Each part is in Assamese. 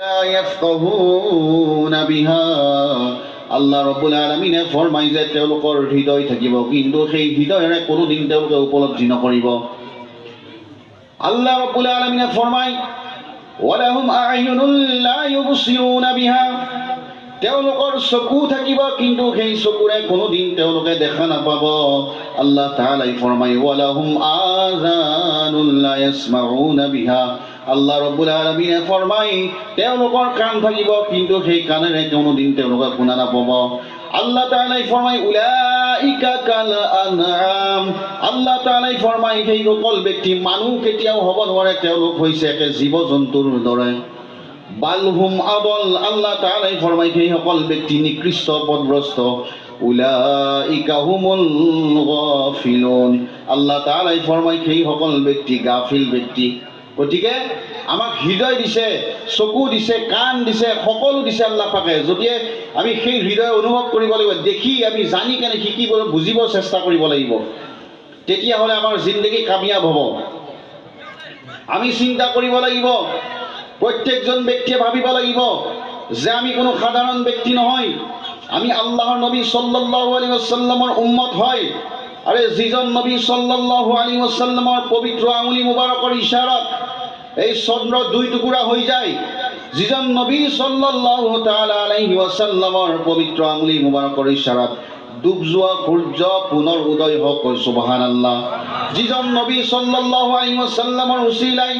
لا يفقهون بها আল্লাহ ৰব্বুল আলামিনে ফৰমায় যে তেওঁলোকৰ হৃদয় থাকিব কিন্তু সেই হৃদয়েৰে কোনোদিন তেওঁলোকে উপলব্ধি নকৰিব। আল্লাহ ৰব্বুল আলামিনে ফৰমায় ওয়ালাহুম আ'য়ুনুল লা ইউবসিৰুনা বিহা তেওঁলোকৰ চকু থাকিব কিন্তু সেই চকুৰে কোনোদিন তেওঁলোকে দেখা নাপাব। আল্লাহ তাআলাই ফৰমায় ওয়ালাহুম আযানুল লা ইয়াসমাউনা বিহা আল্লাহ ৰব্বুল আলামিনে ফৰমায় তেওঁলোকৰ কাণ থাকিব কিন্তু সেই কাণেৰে কোনোদিন তেওঁলোকে শুনা নাপাব। আল্লাহ তাআলাই ফরমায় উলাইকা কাল আনআম আল্লাহ তাআলাই ফরমায় সেই সকল ব্যক্তি মানুহ কেতিয়াও হ'ব নোৱাৰে, তেওঁলোক হৈছে একে জীৱ জন্তুৰ দৰে। বালহুম আদল আল্লাহ তাআলাই ফৰমায় সেই সকল ব্যক্তি নিকৃষ্ট পথভ্ৰষ্ট। উলাইকা হুমুল গাফিলুন আল্লাহ তাআলাই ফরমায় সেই সকল ব্যক্তি গাফিল ব্যক্তি। গতিকে আমাক হৃদয় দিছে, চকু দিছে, কাণ দিছে, সকলো দিছে আল্লাহ পাকে। যদিহে আমি সেই হৃদয় অনুভৱ কৰিব লাগিব, দেখি আমি জানি কেনে শিকিব বুজিব চেষ্টা কৰিব লাগিব, তেতিয়াহ'লে আমাৰ জিন্দগী কামিয়াব হ'ব। আমি চিন্তা কৰিব লাগিব, প্ৰত্যেকজন ব্যক্তিয়ে ভাবিব লাগিব যে আমি কোনো সাধাৰণ ব্যক্তি নহয়, আমি আল্লাহৰ নবী সাল্লাল্লাহু আলাইহি ওয়াসাল্লামৰ উম্মত হয়। আৰু যিজন নবী সাল্লাল্লাহু আলাইহি ওয়াসাল্লামৰ পবিত্ৰ আঙুলি মুবাৰকৰ ইশাৰাত এই চন্দ্ৰ দুই টুকুৰা হৈ যায়, যিজন নবী সাল্লাল্লাহু তাআলা আলাইহি ওয়াসাল্লামৰ পবিত্ৰ আঙুলি মুবাৰকৰ ইশাৰাত ডুব যোৱা সূৰ্য পুনৰ উদয় হওক, সুবহানাল্লাহ। যিজন নবী সাল্লাল্লাহু আলাইহি ওয়াসাল্লামৰ উছিলাই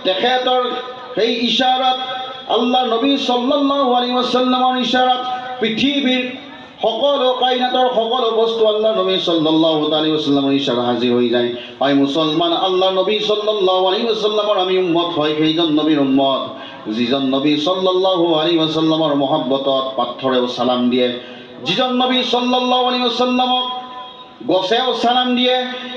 তেখেতৰ সেই ইশাৰাত আল্লাহ নবী সাল্লাল্লাহু আলাইহি ওয়াসাল্লামৰ ইশাৰাত পৃথিৱীৰ সকলো কায়নাতৰ সকলো বস্তু আল্লাহ নবী সাল্লাল্লাহু আলাইহি ওয়াসাল্লামৰ ইশাৰা হাজিৰ হৈ যায়। হয় মুছলমান, আল্লাহ নবী সাল্লাল্লাহু আলাইহি ওয়াসাল্লামৰ আমি উম্মত হয়, সেইজন নবীৰ উম্মত যিজন নবী সাল্লাল্লাহু আলাইহি ওয়াসাল্লামৰ মহব্বতত পাথৰেও সালাম দিয়ে, যিজন নবী সাল্লাল্লাহু আলাইহি ওয়াসাল্লামক গছেও সালাম দিয়ে,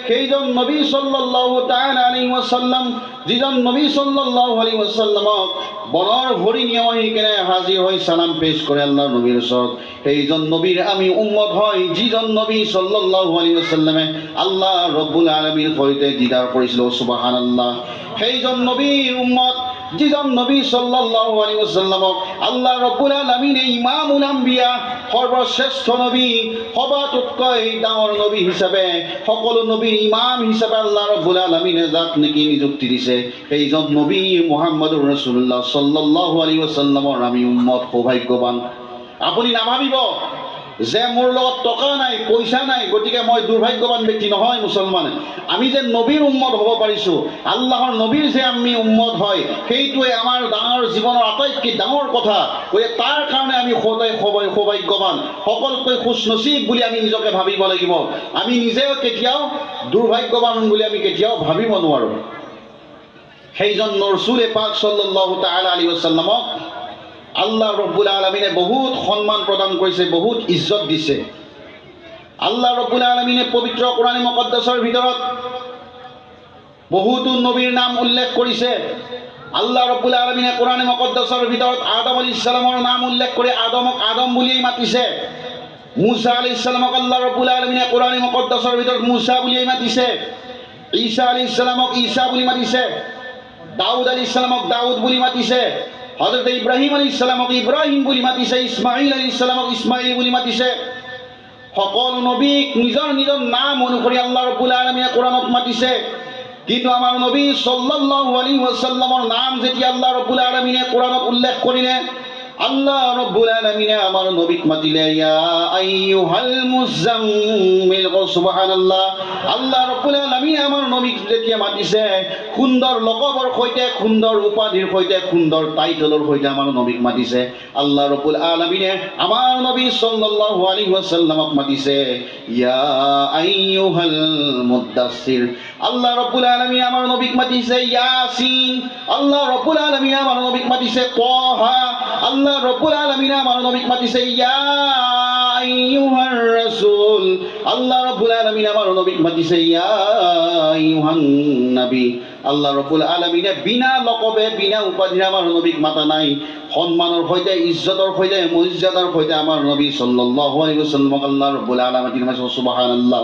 সেইজন নবী সাল্লাল্লাহু তাআলা আলাইহি ওয়াসাল্লাম যিজন নবী সাল্লাল্লাহু আলাইহি ওয়াসাল্লামক বনৰ হৰিণীয়ে আহি কেনে হাজিৰ হৈ সালাম পেশ কৰে আল্লাহৰ নবীৰ ওচৰত, সেইজন নবীৰ আমি উম্মত হয় যিজন নবী সাল্লাল্লাহু আলাইহি ওয়াসাল্লামে আল্লাহ ৰব্বুল আলামিনৰ সৈতে দিদাৰ কৰিছিল, সুবহানাল্লাহ। সেইজন নবীৰ উম্মত যিজন নবী সাল্লাল্লাহু আলাইহি ওয়াসাল্লামক আল্লাহ ৰব্বুল আলামিনে ইমামুল আম্বিয়া সৰ্বশ্ৰেষ্ঠ নবী, সবাতোতকৈ ডাঙৰ নবী হিচাপে, সকলো নবীৰ ইমাম হিচাপে আল্লাহ ৰব্বুল আলামিনে যাক নেকি নিযুক্তি দিছে, সেইজন নবী মুহাম্মদুৰ ৰাসূলুল্লাহ সাল্লাল্লাহু আলাইহি ওয়াসাল্লামৰ আমি উম্মত সৌভাগ্যৱান। আপুনি নাভাবিব যে মোৰ লগত টকা নাই, পইচা নাই, গতিকে মই দুৰ্ভাগ্যৱান ব্যক্তি নহয়। মুছলমান, আমি যে নবীৰ উম্মত হ'ব পাৰিছোঁ, আল্লাহৰ নবীৰ যে আমি উম্মত হয়, সেইটোৱে আমাৰ ডাঙৰ জীৱনৰ আটাইতকৈ ডাঙৰ কথা। গতিকে তাৰ কাৰণে আমি সদায় সৌভাগ্যৱান, সকলোতকৈ খুচনচিব বুলি আমি নিজকে ভাবিব লাগিব। আমি নিজেও কেতিয়াও দুৰ্ভাগ্যৱান বুলি আমি কেতিয়াও ভাবিব নোৱাৰোঁ। সেইজন ৰাসূল পাক সাল্লাল্লাহু তাআলা আলাইহি ওয়াসাল্লামক আল্লাহ ৰব্বুল আলামিনে বহুত সন্মান প্ৰদান কৰিছে, বহুত ইজ্জত দিছে। আল্লাহ ৰব্বুল আলামিনে পবিত্ৰ কোৰাণ মুকদ্দাছৰ ভিতৰত বহুতো নবীৰ নাম উল্লেখ কৰিছে। আল্লাহ ৰব্বুল আলামিনে কোৰাণ মুকদ্দাছৰ ভিতৰত আদম আলাইহিস সালামৰ নাম উল্লেখ কৰি আদমক আদম বুলিয়েই মাতিছে। মুসা আলাইহিস সালামক আল্লাহ ৰব্বুল আলামিনে কোৰাণ মুকদ্দাছৰ ভিতৰত মুসা বুলিয়েই মাতিছে। ঈসা আলাইহিস সালামক ঈসা বুলি মাতিছে। দাউদ আলাইহিস সালামক দাউদ বুলি মাতিছে। হযরত ইব্রাহিম আলাইহিস সালামক ইব্রাহিম বুলি মাতিছে। ইসমাইল আলাইহিস সালামক ইসমাইল বুলি মাতিছে। সকলো নবীক নিজৰ নিজৰ নাম অনুসৰি আল্লাহ ৰব্বুল আলামিনে কোৰাণত মাতিছে। কিন্তু আমাৰ নবী সাল্লাল্লাহু আলাইহি ওয়াসাল্লামৰ নাম যেতিয়া আল্লাহ ৰব্বুল আলামিনে কোৰাণত উল্লেখ কৰিলে, আল্লাহ রব্বুল আলামিনে আমার নবীক মাতিলে ইয়া আইয়ুহাল মুজাম্মিল, সুবহানাল্লাহ। আল্লাহ রব্বুল আলামিনে আমার নবীক যেতিয়া মাতিছে সুন্দৰ লকবৰ সৈতে, সুন্দৰ উপাধিৰ সৈতে, সুন্দৰ টাইটলৰ সৈতে আমাৰ নবীক মাতিছে। আল্লাহ ৰব্বুল আলামিনে আমাৰ নবী সাল্লাল্লাহু আলাইহি ওয়াসাল্লামক মাতিছে ইয়া আইয়ুহাল মুদ্দাসসির। আল্লাহ রব্বুল আলামিনে আমার নবীক মাতিছে ইয়াসিন। আল্লাহ রব্বুল আলামিনে আমার নবীক মাতিছে তাহা। আল্লাহ রব্বুল আলামিনে আমার নবীক মাতিছে ইয়া আইয়ুহার রাসূল। আল্লাহ রব্বুল আলামিনে আমার নবীক মাতিছে ইয়া আইয়ুহান নবী। আল্লাহ রব্বুল আলামিনে বিনা লকবে, বিনা উপাধিৰে আমাৰ নবীক মাতা নাই। সন্মানৰ সৈতে, ইজ্জতৰ সৈতে, মৰ্যাদাৰ সৈতে আমাৰ নবী সাল্লাল্লাহু আলাইহি ওয়াসাল্লামক আল্লাহ ৰব্বুল আলামিনে মাতিছে, সুবহানাল্লাহ।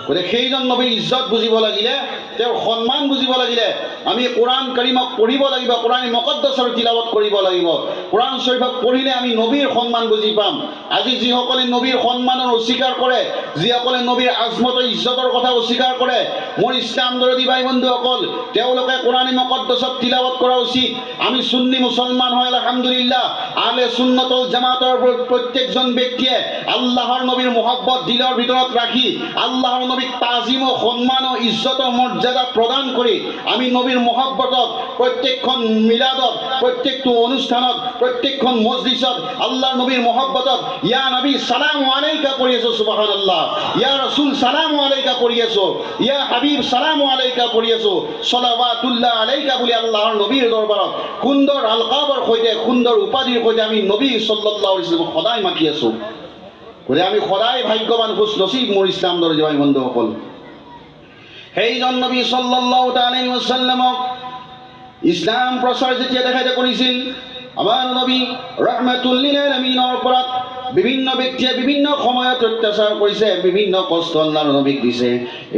গতিকে সেইজন নবীৰ ইজ্জত বুজিব লাগিলে তেওঁৰ সন্মান বুজিব লাগিলে আমি কোৰআন কাৰিমক পঢ়িব লাগিব, কোৰআন মুকদ্দাছৰ তিলাৱত কৰিব লাগিব। কোৰআন শৰীফক পঢ়িলে আমি নবীৰ সন্মান বুজি পাম। আজি যিসকলে নবীৰ সন্মানৰ অস্বীকাৰ কৰে, যিসকলে নবীৰ আজমত ইজ্জতৰ কথা অস্বীকাৰ কৰে, মোৰ ইছলাম দৰদী ভাই বন্ধুসকল, তেওঁলোকে কোৰআন মুকদ্দাছত তিলাৱত কৰা উচিত। আমি সুন্নী মুছলমান হয় আলহামদুলিল্লাহ, আহলে সুন্নতল জামাতৰ প্ৰত্যেকজন ব্যক্তিয়ে আল্লাহৰ নবীৰ মহব্বত দিলৰ ভিতৰত ৰাখি আল্লাহৰ নবীক তাজিম ও সন্মান ও ইজ্জত ও মৰ্যাদা প্ৰদান কৰি আমি নবীৰ মহব্বতত প্ৰত্যেকখন মিলাদত, প্ৰত্যেকটো অনুষ্ঠানত, প্ৰত্যেকখন মজলিছত আল্লাহৰ নবীৰ মহব্বতত ইয়া নবী সালাম আলাইকা পঢ়ি আছো, সুবহানাল্লাহ, ইয়া ৰাসূল সালাম আলাইকা পঢ়ি আছো, ইয়া হাবিব সালাম আলাইকা পঢ়ি আছো, সলাৱাতুল্লাহ আলাইকা বুলি আল্লাহৰ নবীৰ দৰবাৰত সুন্দৰ আলকাবৰ সৈতে, সুন্দৰ উপাধিৰ সৈতে আমি নবী সাল্লাল্লাহু আলাইহি ওয়াসাল্লাম সদায় মাতি আছো। গতিকে আমি সদায় ভাগ্যৱান, খুচ নচিব মোৰ ইছলাম দৰদী ভাই বন্ধুসকল। সেইজন নবী সাল্লাল্লাহু আলাইহি ওয়াসাল্লামক ইছলাম প্ৰচাৰ যেতিয়া তেখেতে কৰিছিল, আমাৰ নবী ৰাহমাতুল লিল আলামিনৰ ওপৰত বিভিন্ন ব্যক্তিয়ে বিভিন্ন সময়ত অত্যাচাৰ কৰিছে, বিভিন্ন কষ্ট আল্লাহৰ নবীক দিছে।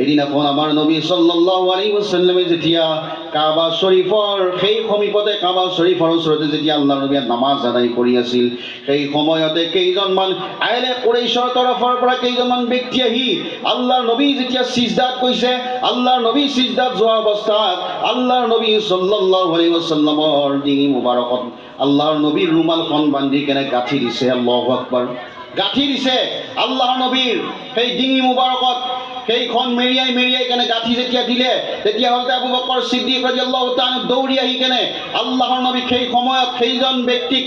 এদিনাখন আমাৰ নবী সাল্লাল্লাহু আলাইহি ওয়াসাল্লামে যেতিয়া কাবা শৰীফৰ সেই সমীপতে কাবা শৰীফৰ ওচৰতে যেতিয়া আল্লাহৰ নবীয়ে নামাজ আদায় কৰি আছিল, সেই সময়তে কেইজনমান আহলে কুৰাইশৰ তৰফৰ পৰা কেইজনমান ব্যক্তি আহি আল্লাহৰ নবী যেতিয়া সিজদাত গৈছে, আল্লাহৰ নবী সিজদাত যোৱা অৱস্থাত আল্লাহৰ নবী সাল্লাল্লাহু আলাইহি ওয়াসাল্লামৰ ডিঙি মুবাৰকত আল্লাহৰ নবীৰ ৰুমালখন বান্ধি কেনে গাঁঠি দিছে। আল্লাহু আকবাৰ, গাঁঠি দিছে আল্লাহৰ নবীৰ সেই ডিঙি মুবাৰকত। সেইখন মেৰিয়াই মেৰিয়াই কেনে গাঁঠি যেতিয়া দিলে, তেতিয়া হযৰত আবু বকৰ সিদ্দিক ৰাদিয়াল্লাহু তাআলা দৌৰি আহি কেনে আল্লাহৰ নবীক সেই সময়ত সেইজন ব্যক্তিক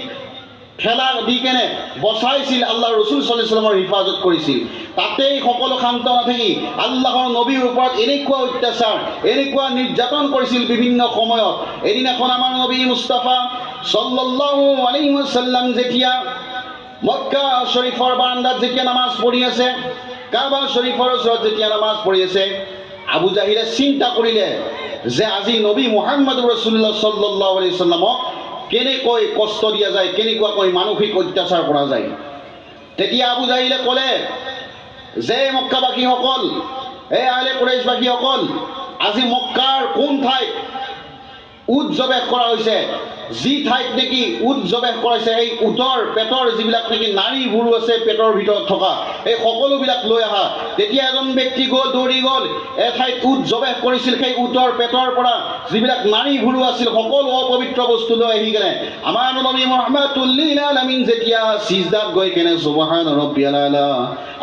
ঠেলা দি কেনে বচাইছিল, আল্লাহৰ ৰাসূল সাল্লাল্লাহু আলাইহি ওয়াসাল্লামৰ হিফাজত কৰিছিল। তাতেই সকলো শান্ত নাথাকি আল্লাহৰ নবীৰ ওপৰত এনেকুৱা অত্যাচাৰ, এনেকুৱা নিৰ্যাতন কৰিছিল বিভিন্ন সময়ত। এদিনাখন আমাৰ নবী মুস্তাফা সাল্লাল্লাহু আলাইহি ওয়াসাল্লাম যেতিয়া মক্কা শৰীফৰ বাৰান্দাত যেতিয়া নামাজ পঢ়ি আছে, কাবা শৰীফৰ ওচৰত যেতিয়া নামাজ পঢ়ি আছে, আবু জাহিলে চিন্তা কৰিলে যে আজি নবী মুহাম্মদুৰ ৰাসূলুল্লাহ সাল্লাল্লাহু আলাইহি ওয়াসাল্লামক কেনেকৈ কষ্ট দিয়া যায়, কেনেকুৱাকৈ মানসিক অত্যাচাৰ কৰা যায়। তেতিয়া আবু জাহিলে ক'লে যে মক্কাবাসীসকল, এই আহলে কুৰাইশবাসীসকল, আজি মক্কাৰ কোন ঠাইত উট জবেহ কৰা হৈছে, যি ঠাইত নেকি উট জবেহ কৰাইছে, সেই উটৰ পেটৰ যিবিলাক নেকি নাড়ীবোৰো আছে পেটৰ ভিতৰত থকা, এই সকলোবিলাক লৈ আহা। তেতিয়া এজন ব্যক্তি গ'ল, দৌৰি গ'ল, এঠাইত উট জবেহ কৰিছিল, সেই উটৰ পেটৰ পৰা যিবিলাক নাড়ীবোৰো আছিল সকলো অপবিত্ৰ বস্তু লৈ আহি কেনে আমাৰ নবী মুহাম্মাদুল লিল আলামিন যেতিয়া সিজদাত গৈ কেনে সুবহান ৰাব্বিয়াল আলা,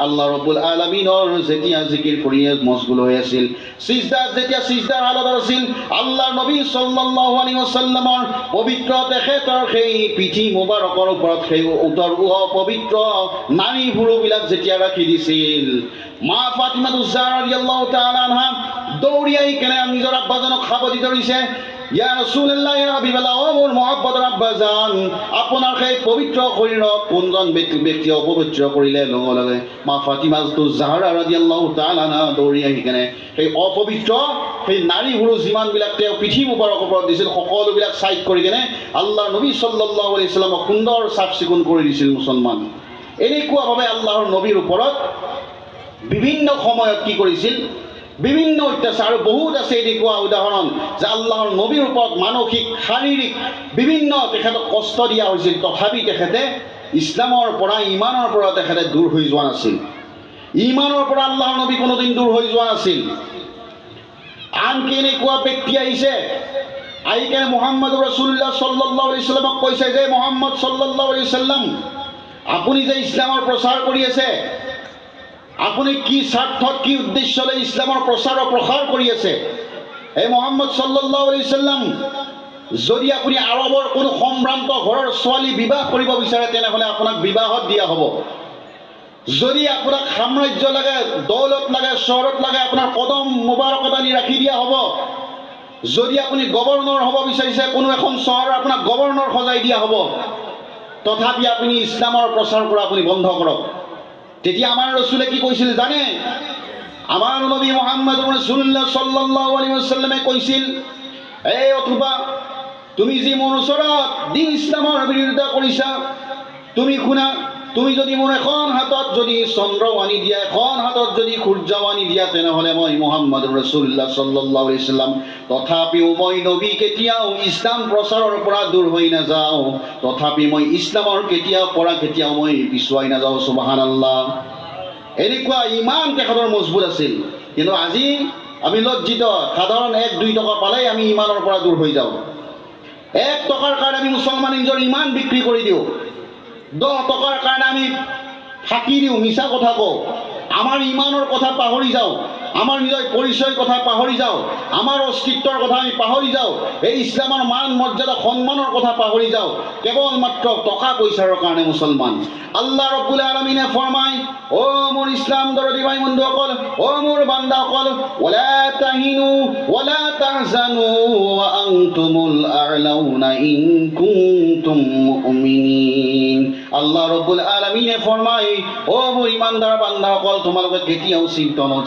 আল্লাহ ৰাব্বুল আলামিনৰ যেতিয়া জিকিৰ কৰি মশগুল হৈ আছিল, সিজদাত যেতিয়া সিজদাৰ হালত আছিল, আল্লাহ নবী সাল্লাল্লাহু আলাইহি ওয়াসাল্লামৰ পবিত্ৰ তেখেতৰ সেই পিঠি মুবাৰকৰ ওপৰত সেই উটৰ পবিত্ৰ নাড়ীবোৰবিলাক যেতিয়া ৰাখি দিছিল, মা ফাতিমাতুজ জাহৰা ৰাদিয়াল্লাহু তাআলা আনহা দৌৰি আহি কেনে নিজৰ আব্বাজনক সাৱটি ধৰিছে, ইয়া ৰাসূলুল্লাহ, ইয়া হাবিবাল্লাহ, ও মোৰ মহব্বতৰ আব্বাজান, আপোনাৰ সেই পবিত্ৰ শৰীৰক কোনজন ব্যক্তিয়ে অপবিত্ৰ কৰিলে। লগে লগে মা ফাতিমাতুজ জাহৰা ৰাদিয়াল্লাহু তাআলা আনহা দৌৰি আহি কেনে সেই অপবিত্ৰ সেই নাড়ীবোৰো যিমানবিলাক তেওঁ পিঠি মুবাৰকৰ ওপৰত দিছিল সকলোবিলাক চাইড কৰি কেনে আল্লাহ নবী সাল্লাল্লাহু আলাইহি ওয়াসাল্লামক সুন্দৰ চাফ চিকুণ কৰি দিছিল। মুছলমান এনেকুৱাভাৱে আল্লাহৰ নবীৰ ওপৰত বিভিন্ন সময়ত কি কৰিছিল, বিভিন্ন অত্যাচাৰ। আৰু বহুত আছে এনেকুৱা উদাহৰণ যে আল্লাহৰ নবীৰ ওপৰত মানসিক, শাৰীৰিক বিভিন্ন তেখেতক কষ্ট দিয়া হৈছিল, তথাপি তেখেতে ইছলামৰ পৰা, ইমানৰ পৰা তেখেতে দূৰ হৈ যোৱা নাছিল। ইমানৰ পৰা আল্লাহৰ নবী কোনোদিন দূৰ হৈ যোৱা নাছিল। আনকি এনেকুৱা ব্যক্তি আহিছে, আহি কেনে মুহাম্মদুৰ ৰাসূলুল্লাহ সাল্লাল্লাহু আলাইহি ওয়াসাল্লামক কৈছে যে মুহাম্মদ সাল্লাল্লাহু আলাইহি ওয়াসাল্লাম, আপুনি যে ইছলামৰ প্ৰচাৰ কৰি আছে, আপুনি কি স্বাৰ্থত, কি উদ্দেশ্য লৈ ইছলামৰ প্ৰচাৰ আৰু প্ৰসাৰ কৰি আছে? এই মুহাম্মদ সাল্লাল্লাহু আলাইহি ওয়াসাল্লাম, যদি আপুনি আৰবৰ কোনো সম্ভ্ৰান্ত ঘৰৰ ছোৱালী বিবাহ কৰিব বিচাৰে তেনেহ'লে আপোনাক বিবাহত দিয়া হ'ব। যদি আপোনাক সাম্ৰাজ্য লাগে, দৌলত লাগে, চহৰত লাগে, আপোনাৰ কদম মুবাৰকত আনি ৰাখি দিয়া হ'ব। যদি আপুনি গভৰ্ণৰ হ'ব বিচাৰিছে কোনো এখন চহৰৰ, আপোনাক গভৰ্ণৰ সজাই দিয়া হ'ব। তথাপি আপুনি ইছলামৰ প্ৰচাৰ কৰা আপুনি বন্ধ কৰক। তেতিয়া আমাৰ ৰসুলে কি কৈছিল জানে? আমাৰ নবী মুহাম্মদ ৰাসূলুল্লাহ সাল্লাল্লাহু আলাইহি ওয়াসাল্লামে কৈছিল, এই অথবা তুমি যি মোৰ ওচৰত দিন ইছলামৰ বিৰোধিতা কৰিছা, তুমি শুনা, তুমি যদি মোৰ এখন হাতত যদি চন্দ্ৰও আনি দিয়া, এখন হাতত যদি সূৰ্যও আনি দিয়া, তেনেহ'লে মই মুহাম্মদুৰ ৰাছূলুল্লাহ সাল্লাল্লাহু আলাইহি ওয়াসাল্লাম। তথাপিও মই নবী কেতিয়াও ইছলাম প্ৰচাৰৰ পৰা দূৰ হৈ নাযাওঁ, তথাপি মই ইছলামৰ কেতিয়াও মই পিছুৱাই নাযাওঁ। সুবহানাল্লাহ। এনেকুৱা ইমান তেখেতৰ মজবুত আছিল। কিন্তু আজি আমি লজ্জিত, সাধাৰণ 1-2 টকা পালেই আমি ইমানৰ পৰা দূৰ হৈ যাওঁ। 1 টকাৰ কাৰণে আমি মুছলমান নিজৰ ইমান বিক্ৰী কৰি দিওঁ, 10 টকাৰ কাৰণে আমি ফাঁকি দিওঁ, মিছা কথা কওঁ, আমাৰ ইমানৰ কথা পাহৰি যাওঁ, আমাৰ নিজৰ পৰিচয়ৰ কথা পাহৰি যাওঁ, আমাৰ অস্তিত্বৰ কথা আমি পাহৰি যাওঁ, এই ইছলামৰ মান মৰ্যাদা সন্মানৰ কথা পাহৰি যাওঁ, কেৱল মাত্ৰ টকা পইচাৰ কাৰণে মুছলমান। আল্লাহ ৰব্বুল আলামিনে ফৰমায়, অ মোৰ ইছলাম দৰদী ভাই বন্ধুসকল, অ মোৰ বান্দাসকল, ওয়ালা তাহিনু ওয়ালা তাহজানু ওয়া আনতুমুল আ'লাউনা ইন কুনতুম মুমিনিন। আল্লাহ ৰব্বুল আলামিনে ফৰমায়, অ মোৰ ইমানদাৰ বান্দাসকল, তোমালোকে কেতিয়াও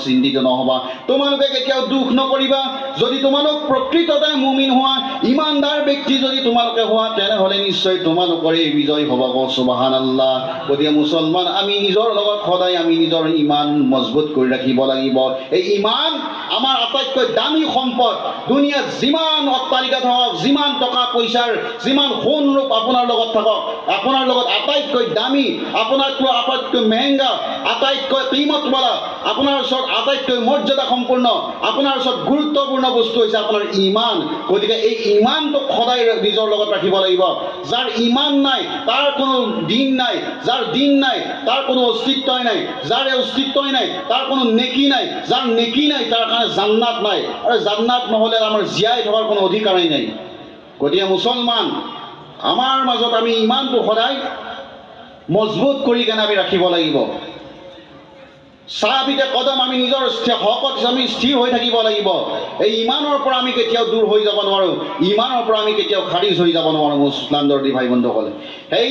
চিন্তিত নহবা, তোমালোকে কেতিয়াও দুখ নকৰিবা। যদি তোমালোক প্ৰকৃততে মুমিন হোৱা, ইমানদাৰ ব্যক্তি যদি তোমালোকে হোৱা, তেনেহ'লে নিশ্চয় তোমালোকৰে বিজয় হ'ব। সুবহানাল্লাহ। গতিকে মুছলমান, আমি নিজৰ লগত সদায় আমি নিজৰ ইমান মজবুত কৰি ৰাখিব লাগিব। এই ইমান আমাৰ আটাইতকৈ দামী সম্পদ। দুনিয়াত যিমান অট্টালিকা থাকক, যিমান টকা পইচাৰ, যিমান সোণ ৰূপ আপোনাৰ লগত থাকক, আপোনাৰ লগত আটাইতকৈ দামী, আপোনাতকৈ আটাইতকৈ মেহেংগা, আটাইতকৈ কিমতৱালা, আপোনাৰ ওচৰত আটাইতকৈ মৰ্যাদা সম্পূৰ্ণ, আপোনাৰ ওচৰত গুৰুত্বপূৰ্ণ বস্তু হৈছে আপোনাৰ ইমান। গতিকে এই ইমানটোক সদায় নিজৰ লগত ৰাখিব লাগিব। যাৰ ইমান নাই তাৰ কোনো দিন নাই, যাৰ দিন নাই তাৰ কোনো অস্তিত্বই নাই, যাৰ অস্তিত্বই নাই তাৰ কোনো নেকি নাই, যাৰ নেকি নাই তাৰ কাৰণে জান্নাত নাই, আৰু জান্নাত নহ'লে আমাৰ জীয়াই থকাৰ কোনো অধিকাৰেই নাই। গতিকে মুছলমান, আমাৰ মাজত আমি ইমানটো সদায় মজবুত কৰি কেনে আমি ৰাখিব লাগিব। চাবিতে কদম আমি নিজৰ হকত আমি স্থিৰ হৈ থাকিব লাগিব। এই ইমানৰ পৰা আমি কেতিয়াও দূৰ হৈ যাব নোৱাৰোঁ, ইমানৰ পৰা আমি কেতিয়াও খাৰিজ হৈ যাব নোৱাৰোঁ। মুছলমান দৰদী ভাই বন্ধুসকলে, সেই